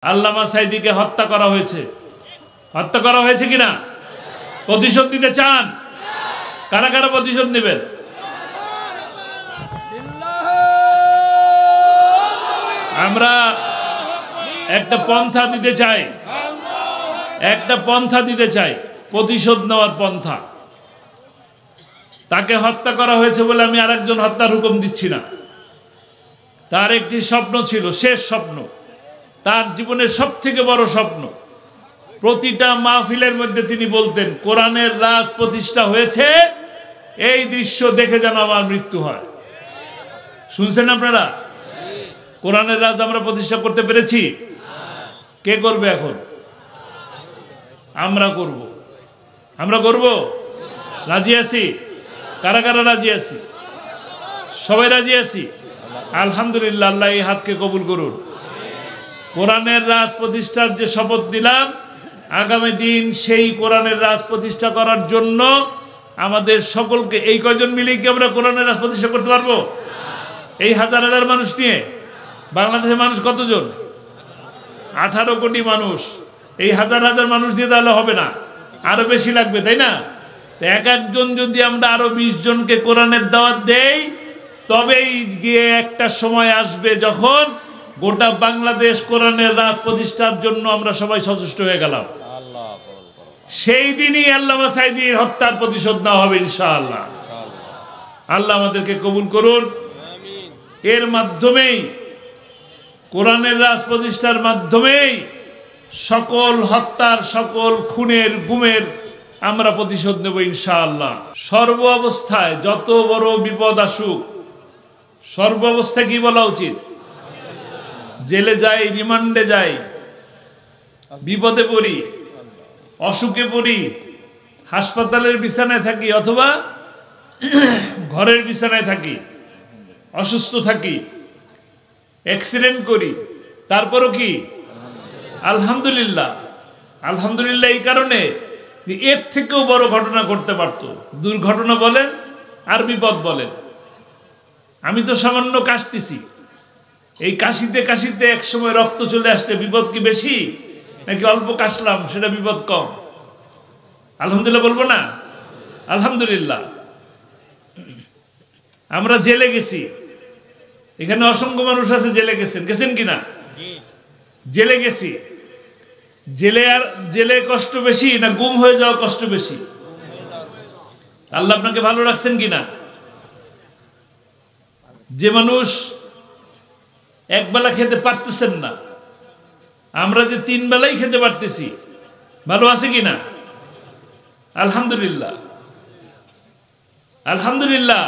আল্লামা সাঈদীকে হত্যা করা হয়েছে কিনা? প্রতিশোধ নিতে চান? কারা কারা প্রতিশোধ নেবেন? আমরা একটা পন্থা দিতে চাই, প্রতিশোধ নেওয়ার পন্থা। তাকে হত্যা করা হয়েছে বলে আমি আরেকজন হত্যার হুকুম দিচ্ছি না। তার একটি স্বপ্ন ছিল, শেষ স্বপ্ন, তার জীবনের সবথেকে বড় স্বপ্ন। প্রতিটা মাহফিলের মধ্যে তিনি বলতেন, কোরআনের রাজ প্রতিষ্ঠা হয়েছে, এই দৃশ্য দেখে যেন আমার মৃত্যু হয়। শুনছেন আপনারা? কোরআনের রাজ আমরা প্রতিষ্ঠা করতে পেরেছি? কে করবে এখন? আমরা করব। রাজি আছি? কারা কারা রাজি আছি? সবাই রাজি আছি? আলহামদুলিল্লাহ, আল্লাহ এই হাতকে কবুল করুন। কোরআনের রাজ প্রতিষ্ঠার যে শপথ দিলাম, আগামী দিন সেই কোরআনের রাজ প্রতিষ্ঠা করার জন্য আমাদের সকলকে, এই কয়জন মিলেই কি আমরা কোরআনের রাজ প্রতিষ্ঠা করতে পারবো? এই হাজার হাজার মানুষ নিয়ে? বাংলাদেশের মানুষ কতজন? 18 কোটি মানুষ। এই হাজার হাজার মানুষ দিয়ে তাহলে হবে না, আরো বেশি লাগবে, তাই না? এক একজন যদি আমরা আরো 20 জনকে কোরআনের দাওয়াত দেই, তবেই গিয়ে একটা সময় আসবে যখন গোটা বাংলাদেশ কোরআনের রাজ প্রতিষ্ঠার জন্য আমরা সবাই সচেষ্ট হয়ে গেলাম। সেই দিনই আল্লামা সাঈদীর হত্যার প্রতিশোধ নেওয়া হবে ইনশাআল্লাহ। আল্লাহ আমাদেরকে কবুল করুন। এর মাধ্যমেই, কোরআনের রাজ প্রতিষ্ঠার মাধ্যমেই সকল হত্যার, সকল খুনের, গুমের আমরা প্রতিশোধ নেব ইনশাআল্লাহ। সর্ব অবস্থায় যত বড় বিপদ আসুক, সর্ব অবস্থায় কি বলা উচিত? জেলে যাই, রিমান্ডে যাই, বিপদে পড়ি, অসুখে পড়ি, হাসপাতালের বিছানায় থাকি অথবা ঘরের বিছানায় থাকি, অসুস্থ থাকি, অ্যাক্সিডেন্ট করি, তারপরও কি আলহামদুলিল্লাহ। আলহামদুলিল্লাহ এই কারণে যে এর থেকেও বড় ঘটনা ঘটতে পারত। দুর্ঘটনা বলেন আর বিপদ বলেন। আমি তো সামান্য কাশতেছি, এই কাশিতে কাশিতে এক সময় রক্ত চলে আসলে বিপদ কি বেশি, নাকি অল্প কাশলাম সেটা বিপদ কম? আলহামদুলিল্লাহ বলবো না? আলহামদুলিল্লাহ। আমরা জেলে গেছি, এখানে অসংখ্য মানুষ আছে জেলে গেছেন কিনা? জেলে গেছি। জেলে কষ্ট বেশি না গুম হয়ে যাওয়া কষ্ট বেশি? আল্লাহ আপনাকে ভালো রাখছেন কিনা? যে মানুষ একবেলা খেতে পারতেছেন না, আমরা যে 3 বেলাই খেতে পারতেছি, ভালো আছে কিনা? আলহামদুলিল্লাহ, আলহামদুলিল্লাহ।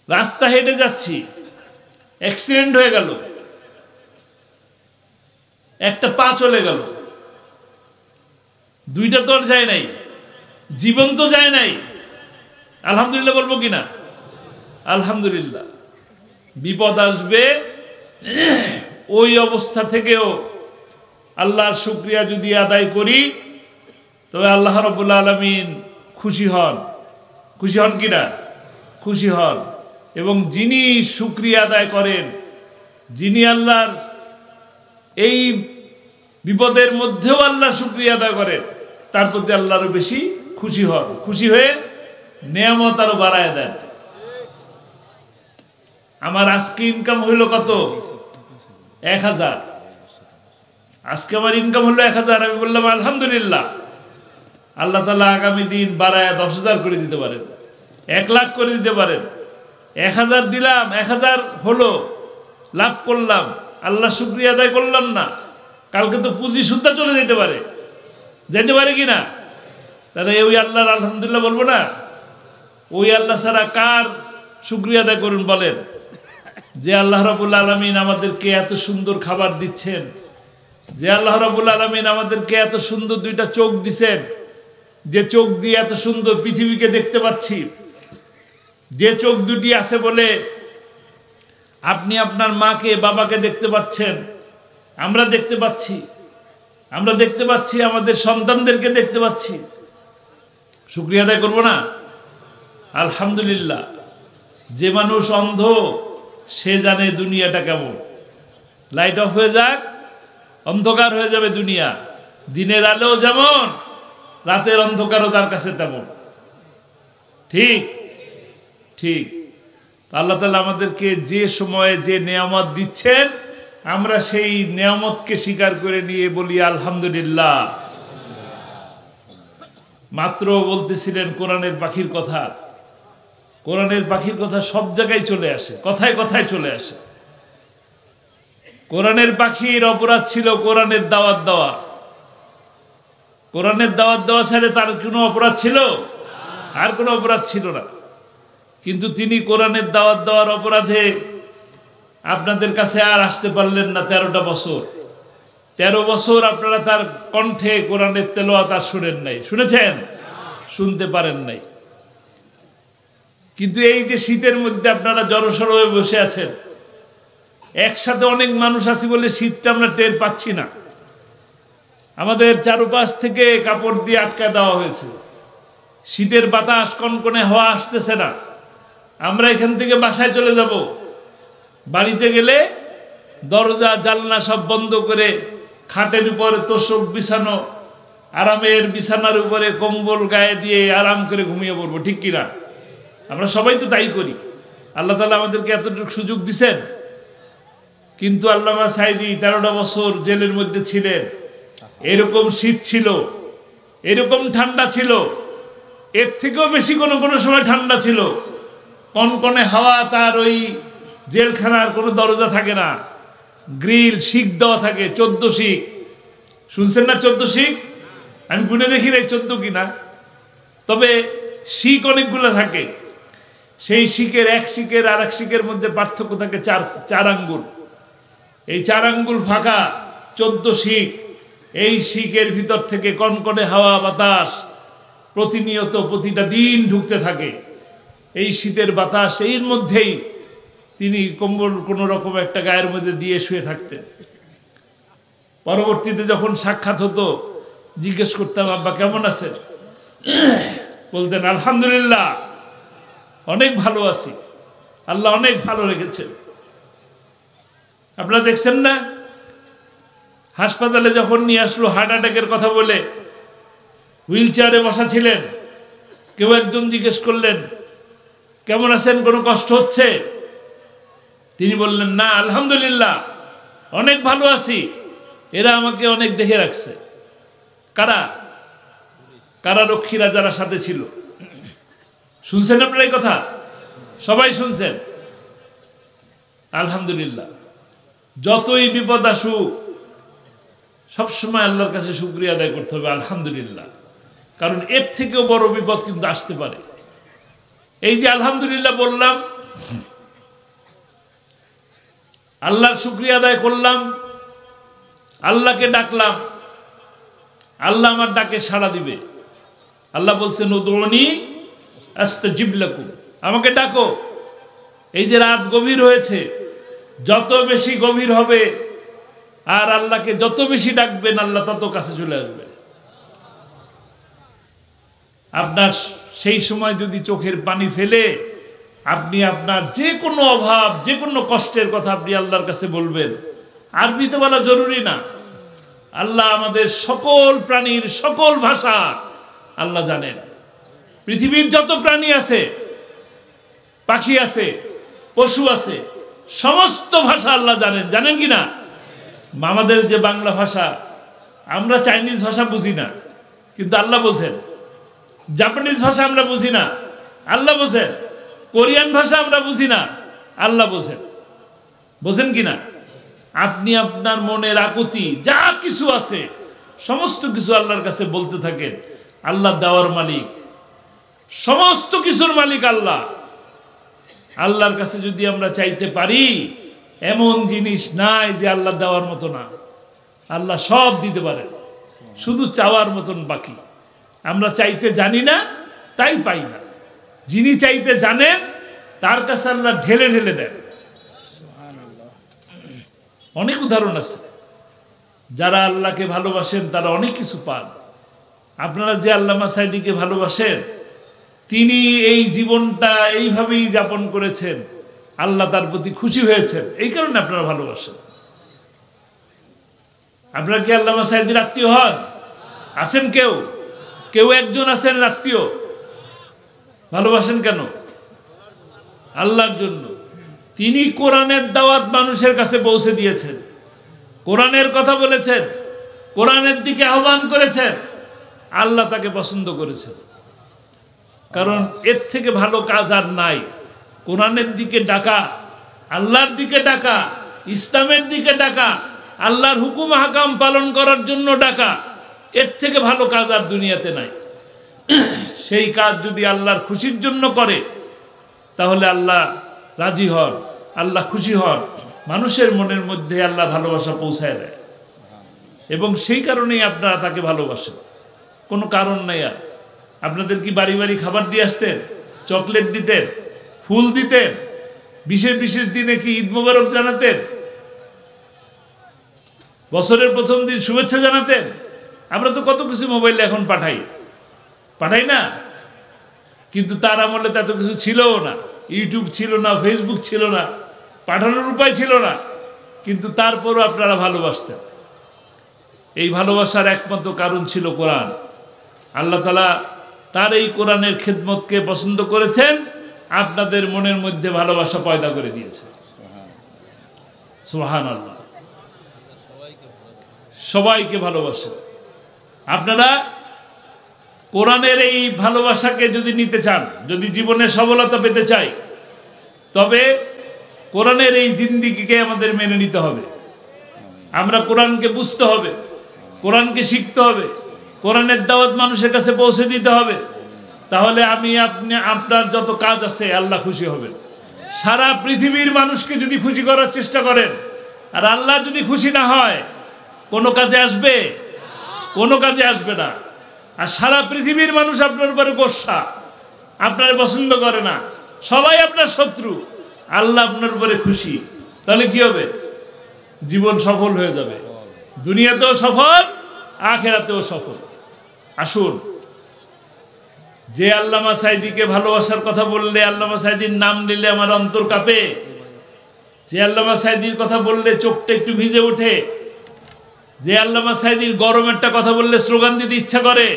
রাস্তা হেঁটে যাচ্ছি, অ্যাক্সিডেন্ট হয়ে গেল, একটা পা চলে গেল, 2টা তো আর যায় নাই, জীবন তো যায় নাই, আলহামদুলিল্লাহ বলবো কিনা? আলহামদুলিল্লাহ। বিপদ আসবে, ওই অবস্থা থেকেও আল্লাহর শুকরিয়া যদি আদায় করি, তবে আল্লাহ রাব্বুল আলামিন খুশি হন কিনা? খুশি হন। এবং যিনি শুকরিয়া আদায় করেন, যিনি আল্লাহর এই বিপদের মধ্যেও আল্লাহ শুকরিয়া আদায় করেন, তার প্রতি আল্লাহ আরো বেশি খুশি হন। খুশি হয়ে নেয়ামত আরো বাড়ায় দেন। আমার আজকে ইনকাম হইল কত? 1000। আজকে আমার ইনকাম হলো 1000। আমি বললাম আলহামদুলিল্লাহ। আল্লাহ তাআলা আগামী দিন বাড়ায় 10,000 করে দিতে পারেন, 1 লাখ করে দিতে পারেন। 1000 দিলাম, 1000 হলো, লাভ করলাম, আল্লাহ শুকরিয়া আদায় করলাম না, কালকে তো পুঁজি সুদ্ধা চলে যেতে পারে কিনা? তাহলে ওই আল্লাহর আলহামদুলিল্লাহ বলবো না? ওই আল্লাহ ছাড়া কার শুকরিয়া আদায় করুন বলেন? যে আল্লাহ রাব্বুল আলামিন আমাদেরকে এত সুন্দর খাবার দিচ্ছেন, যে আল্লাহ রাব্বুল আলামিন আমাদেরকে এত সুন্দর 2টা চোখ দিচ্ছেন, যে চোখ দিয়ে এত সুন্দর পৃথিবীকে দেখতে পাচ্ছি, যে চোখ দুটি আছে বলে আপনি আপনার মাকে, বাবাকে দেখতে পাচ্ছেন, আমরা দেখতে পাচ্ছি, আমাদের সন্তানদেরকে দেখতে পাচ্ছি। শুকরিয়া আদায় করবো না? আলহামদুলিল্লাহ। যে মানুষ অন্ধ, সে জানে দুনিয়াটা কেমন। লাইট অফ হয়ে যাক, অন্ধকার হয়ে যাবে দুনিয়া। দিনের আলো যেমন, রাতের অন্ধকারও তার কাছে তেমন। ঠিক ঠিক। আল্লাহ তাআলা আমাদেরকে যে সময়ে যে নেয়ামত দিচ্ছেন, আমরা সেই নেয়ামতকে স্বীকার করে নিয়ে বলি আলহামদুলিল্লাহ। মাত্র বলতেছিলেন কোরআনের পাখির কথা। কোরআনের পাখির কথা সব জায়গায় চলে আসে, কথায় কথায় চলে আসে। কোরআনের পাখির অপরাধ ছিল কোরআনের দাওয়াত দেওয়া। কোরআনের দাওয়াত দেওয়া ছাড়া তার কোনো অপরাধ ছিল? আর কোনো অপরাধ ছিল না। কিন্তু তিনি কোরআনের দাওয়াত দেওয়ার অপরাধে আপনাদের কাছে আর আসতে পারলেন না 13টা বছর। 13 বছর আপনারা তার কণ্ঠে কোরআনের তেলাওয়াত আর শুনেন নাই। শুনেছেন? শুনতে পারেন নাই। কিন্তু এই যে শীতের মধ্যে আপনারা জড়সড় হয়ে বসে আছেন, একসাথে অনেক মানুষ আছে বলে শীতটা আমরা টের পাচ্ছি না। আমাদের চারপাশ থেকে কাপড় দিয়ে আটকা দেওয়া হয়েছে। শীতের বাতাস, কনকনে হাওয়া আসতেছে না। আমরা এখান থেকে বাসায় চলে যাব। বাড়িতে গেলে দরজা জানলা সব বন্ধ করে খাটের উপরে তোষক বিছানো, আরামের বিছানার উপরে কম্বল গায়ে দিয়ে আরাম করে ঘুমিয়ে পড়বো। ঠিক কিনা? আমরা সবাই তো তাই করি। আল্লাহ তাআলা আমাদেরকে এতটুকু সুযোগ দিছেন। কিন্তু আল্লামা সাঈদী 13টা বছর জেলের মধ্যে ছিলেন। এরকম শীত ছিল, এরকম ঠান্ডা ছিল, এর থেকেও বেশি কোনো কোনো সময় ঠান্ডা ছিল। কনকনে হাওয়া, তার ওই জেলখানার কোনো দরজা থাকে না, গ্রিল শিক দেওয়া থাকে, 14 শিক। শুনছেন না 14 শিক? আমি গুনে দেখি নাই 14 কিনা, তবে শিক অনেকগুলো থাকে। সেই শিকের এক শিকের আর এক শিকের মধ্যে পার্থক্য থাকে 4 আঙ্গুল। এই 4 আঙ্গুল ফাঁকা 14 শিক। এই শিকের ভিতর থেকে কনকনে হাওয়া বাতাস প্রতিনিয়ত প্রতিটা দিন ঢুকতে থাকে। এই শীতের বাতাস, এর মধ্যেই তিনি কম্বল কোনো রকম একটা গায়ের মধ্যে দিয়ে শুয়ে থাকতেন। পরবর্তীতে যখন সাক্ষাৎ হতো, জিজ্ঞেস করতাম, আব্বা কেমন আছেন? বলতেন আলহামদুলিল্লাহ, অনেক ভালো আছি, আল্লাহ অনেক ভালো রেখেছেন। আপনারা দেখছেন না, হাসপাতালে যখন নিয়ে আসলো হার্ট অ্যাটাকের কথা বলে, হুইল চেয়ারে বসা ছিলেন, কেউ একজন জিজ্ঞেস করলেন কেমন আছেন, কোনো কষ্ট হচ্ছে? তিনি বললেন না, আলহামদুলিল্লাহ অনেক ভালো আছি, এরা আমাকে অনেক দেখে রাখছে। কারা? কারারক্ষীরা যারা সাথে ছিল। শুনছেন আপনারা এই কথা? সবাই শুনছেন? আলহামদুলিল্লাহ। যতই বিপদ আসুক, সবসময় আল্লাহর কাছে শুকরিয়া আদায় করতে হবে আলহামদুলিল্লাহ। কারণ এর থেকেও বড় বিপদ কিন্তু আসতে পারে। এই যে আলহামদুলিল্লাহ বললাম, আল্লাহর শুকরিয়া আদায় করলাম, আল্লাহকে ডাকলাম, আল্লাহ আমার ডাকে সাড়া দিবে। আল্লাহ বলছেন উদউনি আস্তাজিব লাকুম, আমাকে ডাকো। এই যে রাত গভীর হয়েছে, যত বেশি গভীর হবে আর আল্লাহকে যত বেশি ডাকবেন, আল্লাহ তত কাছে চলে আসবে। আপনার সেই সময় যদি চোখের পানি ফেলে আপনি আপনার যে কোনো অভাব, যে কোনো কষ্টের কথা আপনি আল্লাহর কাছে বলবেন। আরবিতে বলা জরুরি না, আল্লাহ আমাদের সকল প্রাণীর সকল ভাষা আল্লাহ জানেন। পৃথিবীর যত প্রাণী আছে, পাখি আছে, পশু আছে, সমস্ত ভাষা আল্লাহ জানেন। জানেন কি না? আমাদের যে বাংলা ভাষা, আমরা চাইনিজ ভাষা বুঝি না, কিন্তু আল্লাহ বোঝেন। জাপানিজ ভাষা আমরা বুঝি না, আল্লাহ বোঝেন। কোরিয়ান ভাষা আমরা বুঝি না, আল্লাহ বোঝেন। বোঝেন কিনা? আপনি আপনার মনের আকুতি যা কিছু আছে সমস্ত কিছু আল্লাহর কাছে বলতে থাকেন। আল্লাহ দেওয়ার মালিক, সমস্ত কিছুর মালিক আল্লাহ। আল্লাহর কাছে যদি আমরা চাইতে পারি, এমন জিনিস নাই যে আল্লাহ দেওয়ার মতো না। আল্লাহ সব দিতে পারেন, শুধু চাওয়ার মতন বাকি। আমরা চাইতে জানি না, তাই পাই না। যিনি চাইতে জানেন, তার কাছে আল্লাহ ঢেলে ঢেলে দেন। অনেক উদাহরণ আছে, যারা আল্লাহকে ভালোবাসেন তারা অনেক কিছু পান। আপনারা যে আল্লামা সাঈদীকে ভালোবাসেন, তিনি এই জীবনটা এইভাবেই যাপন করেছেন, আল্লাহ তার প্রতি খুশি হয়েছেন, এই কারণে আপনারা ভালোবাসেন। আপনারা কি আল্লামা সাঈদীর আত্মীয় হন? আছেন কেউ? কেউ একজন আছেন আত্মীয়? ভালোবাসেন কেন? আল্লাহর জন্য। তিনি কোরআনের দাওয়াত মানুষের কাছে পৌঁছে দিয়েছেন, কোরআনের কথা বলেছেন, কোরআনের দিকে আহ্বান করেছেন, আল্লাহ তাকে পছন্দ করেছেন। কারণ এর থেকে ভালো কাজ আর নাই। কোরআনের দিকে ডাকা, আল্লাহর দিকে ডাকা, ইসলামের দিকে ডাকা, আল্লাহর হুকুম হাকাম পালন করার জন্য ডাকা, এর থেকে ভালো কাজ আর দুনিয়াতে নাই। সেই কাজ যদি আল্লাহর খুশির জন্য করে তাহলে আল্লাহ রাজি হন, আল্লাহ খুশি হন, মানুষের মনের মধ্যে আল্লাহ ভালোবাসা পৌঁছায় দেয়। এবং সেই কারণেই আপনারা তাকে ভালোবাসেন, কোনো কারণ নাই। আর আপনাদের কি বাড়ি বাড়ি খাবার দিয়ে আসতেন, চকলেট দিতেন, ফুল দিতেন, বিশেষ বিশেষ দিনে কি ঈদ মোবারক জানাতেন, বছরের প্রথম দিন শুভেচ্ছা জানাতেন? আমরা তো কত কিছু মোবাইলে এখন পাঠাই না, কিন্তু তার আমলে তো এত কিছু ছিলও না। ইউটিউব ছিল না, ফেসবুক ছিল না, পাঠানোর উপায় ছিল না, কিন্তু তারপরও আপনারা ভালোবাসতেন। এই ভালোবাসার একমাত্র কারণ ছিল কোরআন। আল্লাহ তাআলা তার এই কোরআনের খেদমতকে পছন্দ করেছেন, আপনাদের মনের মধ্যে ভালোবাসা পয়দা করে দিয়েছে। সুবহানাল্লাহ। সবাইকে ভালোবাসে। আপনারা কোরআনের এই ভালোবাসাকে যদি নিতে চান, যদি জীবনে সফলতা পেতে চাই, তবে কোরআনের এই জিন্দেগিকে আমাদের মেনে নিতে হবে। আমরা কোরআনকে বুঝতে হবে, কোরআনকে শিখতে হবে, কোরআনের দাওয়াত মানুষের কাছে পৌঁছে দিতে হবে। তাহলে আমি আপনি আপনার যত কাজ আছে আল্লাহ খুশি হবেন। সারা পৃথিবীর মানুষকে যদি খুশি করার চেষ্টা করেন আর আল্লাহ যদি খুশি না হয়, কোনো কাজে আসবে? কোনো কাজে আসবে না। আর সারা পৃথিবীর মানুষ আপনার উপরে গোসা, আপনার পছন্দ করে না, সবাই আপনার শত্রু, আল্লাহ আপনার উপরে খুশি, তাহলে কি হবে? জীবন সফল হয়ে যাবে, দুনিয়াতেও সফল, আখিরাতেও সফল। আসুন, যে আল্লামা সাঈদীকে ভালোবাসার কথা বললে, আল্লামা সাঈদীর নাম নিলে আমার অন্তর কাঁপে, যে আল্লামা সাঈদীর কথা বললে চোখটা একটু ভিজে ওঠে, যে আল্লামা সাঈদীর গরম একটা কথা বললে স্লোগান দিতে ইচ্ছা করে,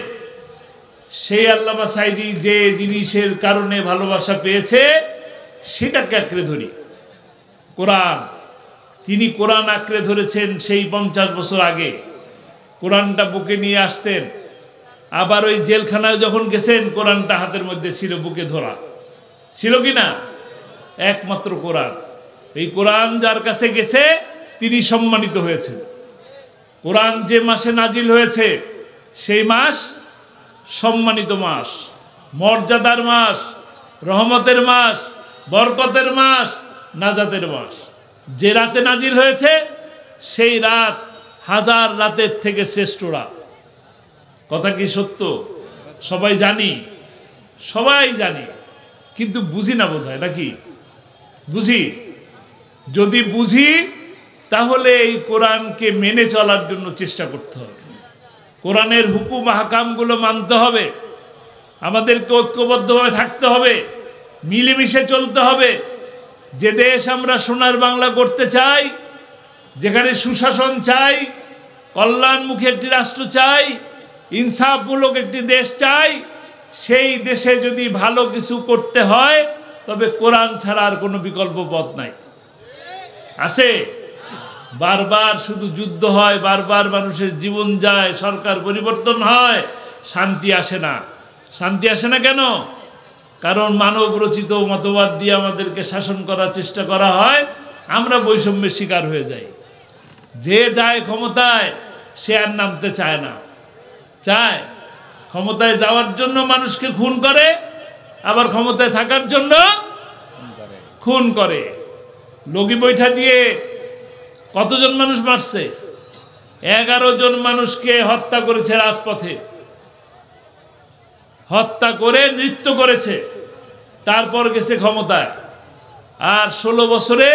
সেই আল্লামা সাঈদী যে জিনিসের কারণে ভালোবাসা পেয়েছে সেটাকে আঁকড়ে ধরি। কোরআন। তিনি কোরআন আঁকড়ে ধরেছেন সেই 50 বছর আগে। কোরআনটা বুকে নিয়ে আসতেন, আবার ওই জেলখানায় যখন গেছেন কোরআনটা হাতের মধ্যে ছিল, বুকে ধরা ছিল কি না? একমাত্র কোরআন। এই কোরআন যার কাছে গেছে তিনি সম্মানিত হয়েছেন। কোরআন যে মাসে নাজিল হয়েছে সেই মাস সম্মানিত মাস, মর্যাদার মাস, রহমতের মাস, বরকতের মাস, নাজাতের মাস। যে রাতে নাজিল হয়েছে সেই রাত 1000 রাতের থেকে শ্রেষ্ঠ রাত। কথা কি সত্য? সবাই জানি, সবাই জানি, কিন্তু বুঝি না বোধহয়, নাকি? বুঝি? যদি বুঝি তাহলে এই কোরআনকে মেনে চলার জন্য চেষ্টা করতে হবে। কোরআনের হুকুম হাকামগুলো মানতে হবে, আমাদেরকে ঐক্যবদ্ধভাবে থাকতে হবে, মিলেমিশে চলতে হবে। যে দেশ আমরা সোনার বাংলা করতে চাই, যেখানে সুশাসন চাই, কল্যাণমুখী একটি রাষ্ট্র চাই, ইনসাফমূলক একটি দেশ চাই, সেই দেশে যদি ভালো কিছু করতে হয় তবে কোরআন ছাড়া আর কোনো বিকল্প পথ নাই। আছে? বারবার শুধু যুদ্ধ হয়, বারবার মানুষের জীবন যায়, সরকার পরিবর্তন হয়, শান্তি আসে না। শান্তি আসে না কেন? কারণ মানব রচিত মতবাদ দিয়ে আমাদেরকে শাসন করার চেষ্টা করা হয়, আমরা বৈষম্যের শিকার হয়ে যাই। যে যায় ক্ষমতায় সে আর নামতে চায় না, চায় ক্ষমতায় যাওয়ার জন্য মানুষকে খুন করে, আবার ক্ষমতায় থাকার জন্য খুন করে। লগি বৈঠা দিয়ে কতজন মানুষ মারছে? 11 জন মানুষকে হত্যা করেছে রাজপথে, হত্যা করে নৃত্য করেছে, তারপর গেছে ক্ষমতায়। আর 16 বছরে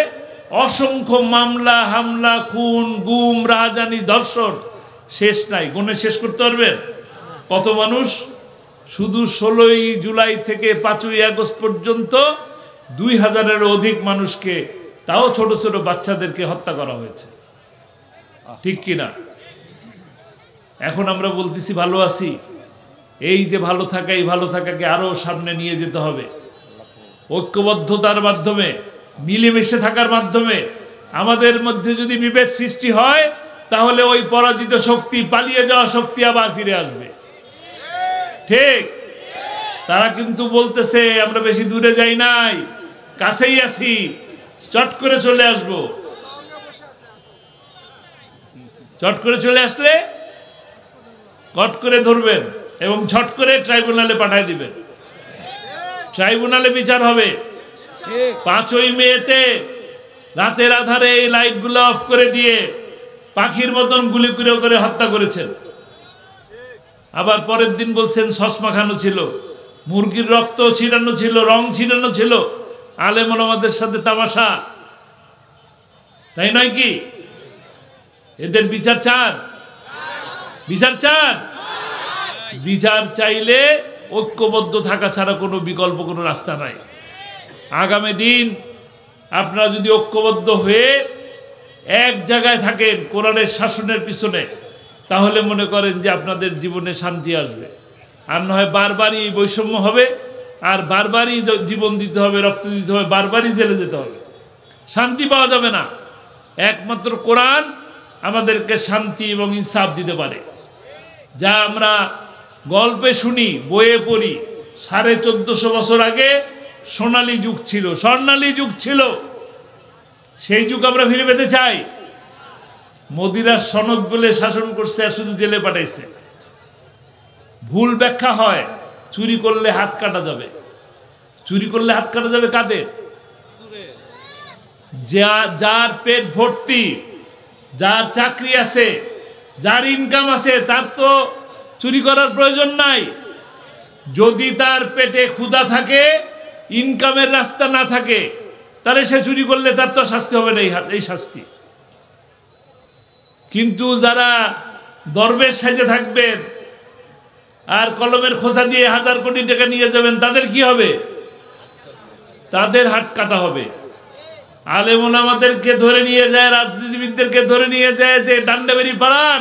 অসংখ্য মামলা, হামলা, খুন, গুম, রাহাজানি, ধর্ষণ, শেষ নাই। গুণে শেষ করতে পারবেন কত মানুষ? শুধু 16ই জুলাই থেকে 5ই আগস্ট পর্যন্ত 2000-এরও অধিক মানুষকে, তাও ছোট ছোট বাচ্চাদেরকে হত্যা করা হয়েছে। ঠিক কিনা? এখন আমরা বলতেছি ভালো আছি, এই যে ভালো থাকা, এই ভালো থাকাকে আরো সামনে নিয়ে যেতে হবে। ঐক্যবদ্ধতার মাধ্যমে, মিলেমিশে থাকার মাধ্যমে আমাদের মধ্যে যদি বিভেদ সৃষ্টি হয়, তাহলে ওই পরাজিত শক্তি, পালিয়ে যাওয়া শক্তি আবার ফিরে আসবে। ঠিক? তারা কিন্তু বলতেছে আমরা বেশি দূরে যাই নাই, কাছেই আছি, চট করে চলে আসব। চট করে চলে আসলে কট করে ধরবেন এবং ঝট করে ট্রাইব্যুনালে পাঠিয়ে দিবেন। ট্রাইব্যুনালে বিচার হবে। 5ই মেতে রাতের আধারে এই লাইটগুলো অফ করে দিয়ে পাখির মতন গুলি করে হত্যা করেছেন। আবার পরের দিন বলছেন সস মাখানো ছিল, মুরগির রক্ত ছিটানো ছিল, রং ছিটানো ছিল, আলেম ওলামাদের সাথে তামাশা। তাই নয় কি? এদের বিচার চান? বিচার চান? বিচার চাইলে ঐক্যবদ্ধ থাকা ছাড়া কোনো বিকল্প, কোনো রাস্তা নাই। আগামী দিন আপনারা যদি ঐক্যবদ্ধ হয়ে এক জায়গায় থাকেন কোরআনের শাসনের পিছনে, তাহলে মনে করেন যে আপনাদের জীবনে শান্তি আসবে। আর না হয় বারবারই এই বৈষম্য হবে, আর বারবারই জীবন দিতে হবে, রক্ত দিতে হবে, বারবারই জেলে যেতে হবে, শান্তি পাওয়া যাবে না। একমাত্র কোরআন আমাদেরকে শান্তি এবং ইনসাফ দিতে পারে। যা আমরা গল্পে শুনি, বইয়ে পড়ি, 1450 বছর আগে সোনালী যুগ ছিল, স্বর্ণালী যুগ ছিল, সেই যুগ আমরা ফিরে পেতে চাই। মোদিরা সনদ বলে শাসন করছে, শুধু জেলে পাঠাইছে। ভুল ব্যাখ্যা হয়, চুরি করলে হাত কাটা যাবে। চুরি করলে হাত কাটা যাবে কাদের? যার পেট ভর্তি, যার চাকরি আছে, যার ইনকাম আছে, তার তো চুরি করার প্রয়োজন নাই। যদি তার পেটে ক্ষুধা থাকে, ইনকামের রাস্তা না থাকে, তাহলে সে চুরি করলে তার তো শাস্তি হবে না, এই শাস্তি। কিন্তু যারা দরবেশ সেজে থাকবেন আর কলমের খোসা দিয়ে 1000 কোটি টাকা নিয়ে যাবেন, তাদের কি হবে? তাদের হাত কাটা হবে। আলেম ওলামাদেরকে ধরে নিয়ে যায়, রাজনীতিবিদদেরকে ধরে নিয়ে যায় যে ডান্ডাবেরি পালান,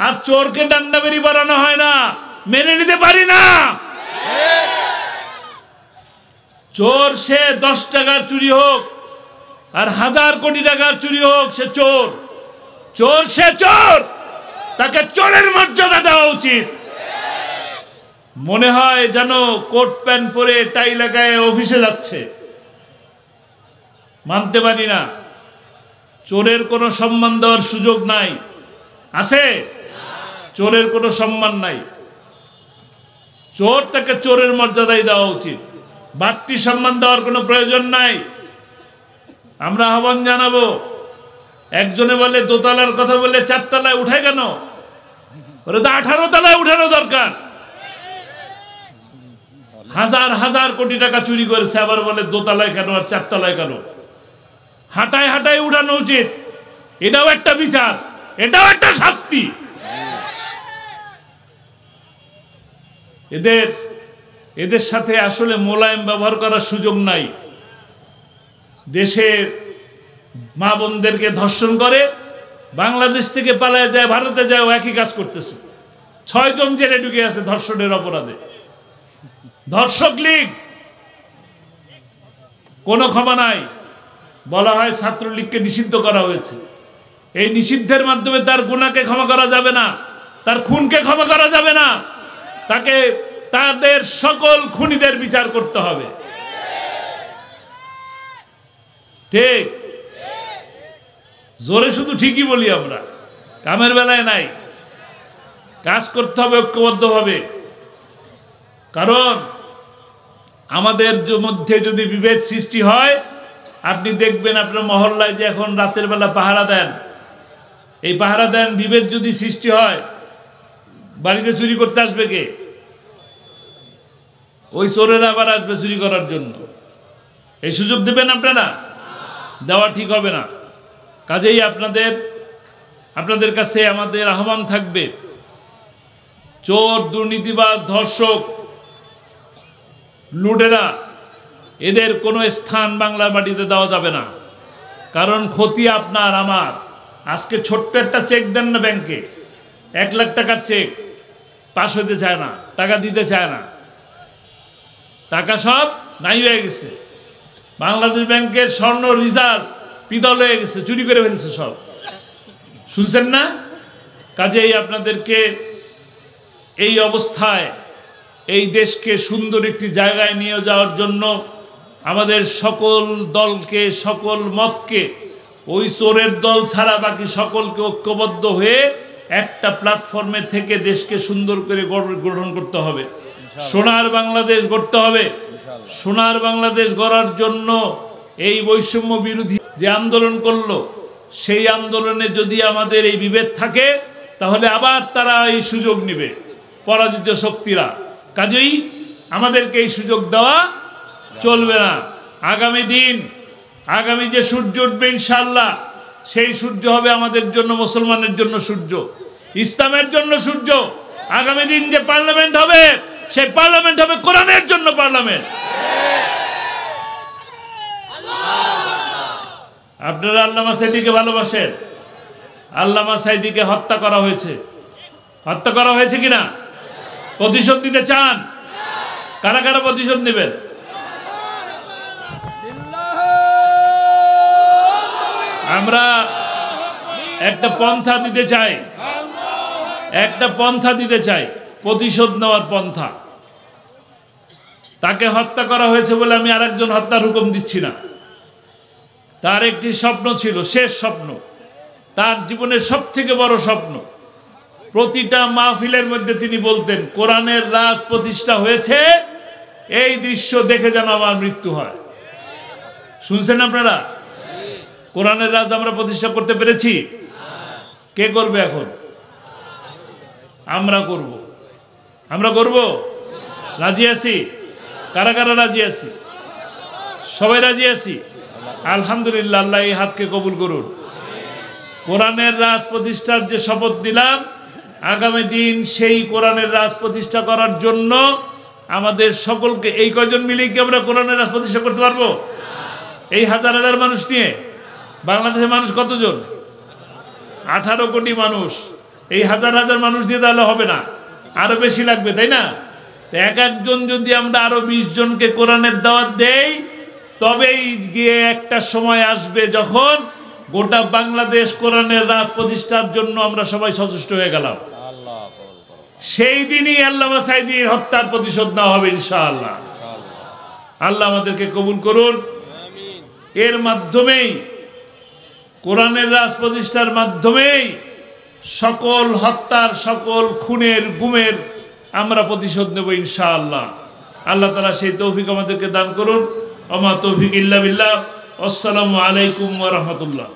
আর চোরকে ডান্ডাবেরি বাড়ানো হয় না, মেনে নিতে পারি না। চোর সে 10 টাকার চুরি হোক আর 1000 কোটি টাকার চুরি হোক, সে চোর। চোর সে চোর, তাকে চোরের মর্যাদা দেওয়া উচিত। মনে হয় যেন কোট প্যান্ট পরে টাই লাগায় অফিসে যাচ্ছে। মানতে পারি না। চোরের কোনো সম্মান দেওয়ার সুযোগ নাই। আছে? চোরের কোনো সম্মান নাই। চোর, তাকে চোরের মর্যাদাই দেওয়া উচিত, বাড়তি সম্মান দেওয়ার কোনো প্রয়োজন নাই। আমরা আহ্বান জানাবো। একজনে বলে দোতলার কথা বলে 4 তলায় উঠায় কেন? ওরা তো 18 তলায় উঠানো দরকার। 1000 কোটি টাকা চুরি করেছে, আবার বলে দোতলায় কেন আর 4 তলায় কেন? হাঁটায় হাঁটায় উঠানো উচিত। এটাও একটা বিচার, এটাও একটা শাস্তি। এদের সাথে আসলে মোলায়েম ব্যবহার করার সুযোগ নাই। দেশের মা বোনদেরকে ধর্ষণ করে, বাংলাদেশ থেকে পালায় যায়, ভারতে যায়, একই কাজ করতেছে। 6 জন জেলে ঢুকে আছে ধর্ষণের অপরাধে। ধর্ষক লীগ, কোনো ক্ষমা নাই। বলা হয় ছাত্রলীগকে নিষিদ্ধ করা হয়েছে। এই নিষিদ্ধের মাধ্যমে তার গুনাহকে ক্ষমা করা যাবে না, তার খুনকে ক্ষমা করা যাবে না। তাকে, তাদের সকল খুনিদের বিচার করতে হবে। ঠিক? জোরে শুধু ঠিকই বলি আমরা, কামের বেলায় নাই। কাজ করতে হবে ঐক্যবদ্ধভাবে। কারণ আমাদের মধ্যে যদি বিভেদ সৃষ্টি হয়, আপনি দেখবেন আপনার মহল্লায় যে এখন রাতের বেলা পাহারা দেন, এই পাহারা দেন, বিভেদ যদি সৃষ্টি হয়, বাড়িতে চুরি করতে আসবে কে? ওই চোরেরা আবার আসবে চুরি করার জন্য। এই সুযোগ দেবেন আপনারা? দেওয়া ঠিক হবে না। কাজেই আপনাদের কাছে আমাদের আহ্বান থাকবে, চোর, দুর্নীতিবাজ, ধর্ষক, লুটেরা, এদের কোনো স্থান বাংলা মাটিতে দেওয়া যাবে না। কারণ ক্ষতি আপনার আমার। আজকে ছোট্ট একটা চেক দেন না ব্যাংকে, 1 লাখ টাকার চেক পাস হতে চায় না, টাকা দিতে চায় না, টাকা সব নাই হয়ে গেছে। বাংলাদেশ ব্যাংকের স্বর্ণ রিজার্ভ পিতল হয়ে গেছে, চুরি করে ফেলছে সব, শুনছেন না? কাজেই আপনাদেরকে এই অবস্থায় এই দেশকে সুন্দর একটি জায়গায় নিয়ে যাওয়ার জন্য আমাদের সকল দলকে, সকল মতকে, ওই চোরের দল ছাড়া বাকি সকলকে ঐক্যবদ্ধ হয়ে একটা প্ল্যাটফর্মে থেকে দেশকে সুন্দর করে গঠন করতে হবে, সোনার বাংলাদেশ গড়তে হবে। সোনার বাংলাদেশ গড়ার জন্য এই বৈষম্য বিরোধী যে আন্দোলন করলো, সেই আন্দোলনে যদি আমাদের এই বিভেদ থাকে তাহলে আবার তারা এই সুযোগ নেবে, পরাজিত শক্তিরা। কাজেই আমাদেরকে এই সুযোগ দেওয়া চলবে না। আগামী দিন, আগামী যে সূর্য উঠবে ইনশাআল্লাহ, সেই সূর্য হবে আমাদের জন্য, মুসলমানের জন্য সূর্য, ইসলামের জন্য সূর্য। আগামী দিন যে পার্লামেন্ট হবে, সেই পার্লামেন্ট হবে কোরআনের জন্য পার্লামেন্ট। আপনারা আল্লামা সাঈদীকে ভালোবাসেন। আল্লামা সাঈদীকে হত্যা করা হয়েছে, হত্যা করা হয়েছে কিনা? প্রতিশোধ নিতে চান? কারা কারা প্রতিশোধ নেবেন? আমরা একটা পন্থা দিতে চাই, একটা পন্থা দিতে চাই, প্রতিশোধ নেওয়ার পন্থা। তাকে হত্যা করা হয়েছে বলে আমি আরেকজন হত্যার হুকুম দিচ্ছি না। তার একটি স্বপ্ন ছিল, শেষ স্বপ্ন, তার জীবনের সবথেকে বড় স্বপ্ন। প্রতিটা মাহফিলের মধ্যে তিনি বলতেন, কোরআনের রাজ প্রতিষ্ঠা হয়েছে, এই দৃশ্য দেখে যেন আমার মৃত্যু হয়। শুনছেন আপনারা? কোরআনের রাজ আমরা প্রতিষ্ঠা করতে পেরেছি? কে করবে এখন? আমরা করব। আমরা করব, রাজি আছি? কারা কারা রাজি আছি? সবাই রাজি আছি? আলহামদুলিল্লাহ, আল্লাহ এই হাতকে কবুল করুন। কোরআনের রাজ প্রতিষ্ঠার যে শপথ দিলাম, আগামী দিন সেই কোরআনের রাজ প্রতিষ্ঠা করার জন্য আমাদের সকলকে, এই কয়জন মিলেই কি আমরা কোরআনের রাজ প্রতিষ্ঠা করতে পারবো? এই হাজার হাজার মানুষ নিয়ে? বাংলাদেশের মানুষ কতজন? 18 কোটি মানুষ। এই হাজার হাজার মানুষ দিয়ে তাহলে হবে না, আরো বেশি লাগবে, তাই না? এক একজন যদি আমরা আরো 20 জনকে কোরআনের দাওয়াত দেই, তবেই গিয়ে একটা সময় আসবে যখন গোটা বাংলাদেশ কোরআনের রাজ প্রতিষ্ঠার জন্য আমরা সবাই সচেষ্ট হয়ে গেলাম। সেই দিনই আল্লামা সাঈদীর হত্যার প্রতিশোধ নেওয়া হবে ইনশাআল্লাহ। আল্লাহ আমাদেরকে কবুল করুন। এর মাধ্যমেই, কোরআনের রাজ প্রতিষ্ঠার মাধ্যমেই সকল হত্যার, সকল খুনের, গুমের আমরা প্রতিশোধ নেব ইনশাআল্লাহ। আল্লাহ তাআলা সেই তৌফিক আমাদেরকে দান করুন। ওমা তৌফিক ইল্লা বিল্লাহ। আসসালামু আলাইকুম ওয়া রাহমাতুল্লাহ।